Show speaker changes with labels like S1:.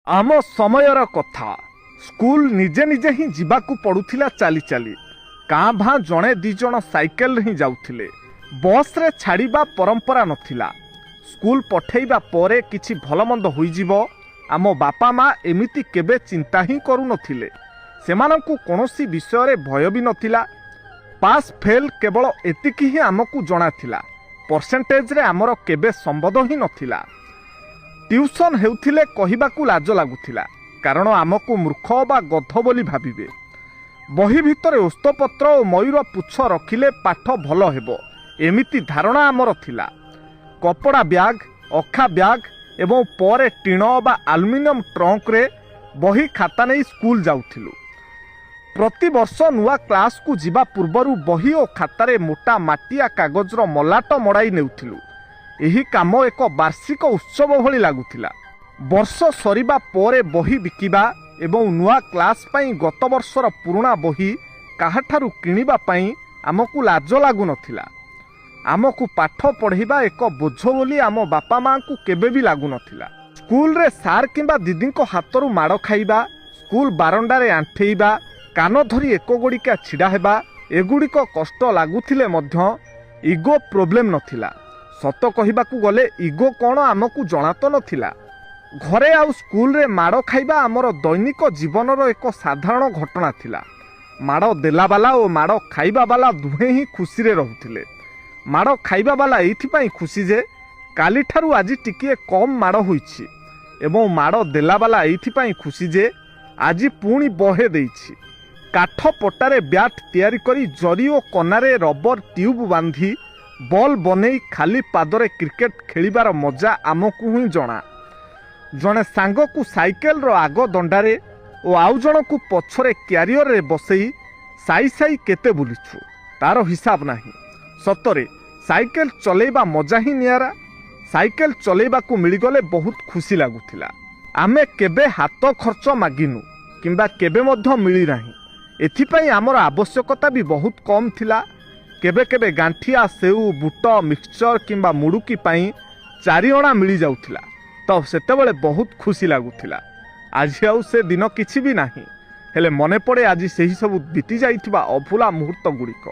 S1: आम समयर कथा स्कूल निजे निजे ही जीवाकू पड़ुथिला चली चली काँ भाँ जड़े दी जण साइकेल ही जाउथिले। बस रे छाड़िबा परंपरा नथिला। स्कूल पठेइबा परे किछि भलमंद होइजिबो आम बापा माँ एमिति केबे चिंता ही करू नथिले। सेमानंकु कोनोसी विषय रे भय भी नथिला। पास फेल केवल एतिकी ही आमकू जणा थिला। परसेंटेज रे आमर केबे संबंध ही नथिला। ट्यूशन हेउथिले कहिबाकू लाज लागुथिला, कारण आमकू मूर्ख बा गध बोली भाबिबे। बही भितरे ओस्तपत्र और मयूर पुछ रखिले पाठ भल हेबो एमिति धारणा आमर थिला। कपड़ा ब्याग, अखा ब्याग एवं परे टीण बा आलुमिनियम ट्रंक रे बही खाता नहीं स्कूल जाउथिलु। प्रति वर्ष नुआ क्लास को जिबा पूर्वरु बही और खातारे मोटा माटिया कागजर मलाट मड़ाई नेउथिलु। एही काम एक वार्षिक उत्सव भली लागुथिला। वर्ष सरिबा परे बही बिकिबा एवं नुआ क्लास पाई गत वर्षर पुराना बही काहाठारु किनिबा पाई आमकू लाज लागु नथिला। आमकू पाठ पढ़ाइबा एक बोझ बोली आम बापा माँ को केबे भी लागु नथिला। स्कूल रे सार किंबा दीदी हाथरू माड़ खाइबा, स्कूल बारंडारे आंठेइबा, कान धरी एक गोड़िका छिड़ा हेबा एगुड़िक कष्ट लागुथिले मध्य इगो प्रोब्लेम नथिला। सत कहिबाकू गले इगो कौन आमकू जଣା तो नथिला। घरे आउ स्कूल रे माड़ खाइबा आमर दैनिक जीवनर एक साधारण घटना थिला। माड़ देला बाला और माड़ खाइबा बाला दुहे ही खुशी रे रहुथिले। माड़ खाइबा बाला एइथिपाई खुशी जे काली ठारू आजी टिकिए कम माड़ होईछि एवं माड़ देला बाला एइथिपाई खुशी जे आजी पुणी बहे देइछि। काठ पटारे ब्याट तैयारी करी जरी और कनारे रबर ट्यूब बांधी बॉल बनेई खाली पादरे क्रिकेट खेलिबार मजा आमकू ही जଣା। जणे सांग को साइकेल रो आग दंडारे और आउ जण को पछरे क्यारियर रे बसेई साई साई केते बुलिछु तार हिसाब नाही। सतरे साइकेल चलेबा मजा ही नियारा। साइकेल चलेबा को मिलिगले बहुत खुशी लागुथिला। आमे केबे हाथ खर्च मागिनु किंबा केबे मध्य मिली नाही। एथिपाई आमर आवश्यकता भी बहुत कम थिला। केबे केबे गांठिया सेऊ बुट मिक्सचर किंबा मुड़ुकी पाई 4 अणा मिली जाउथिला, तो सेतेबेले बहुत खुशी लागुथिला। आज आउ से दिन किछि भी नाही, हेले मने पड़े आज सेही सब बीती जाइथिबा अभुला मुहूर्त गुड़िक।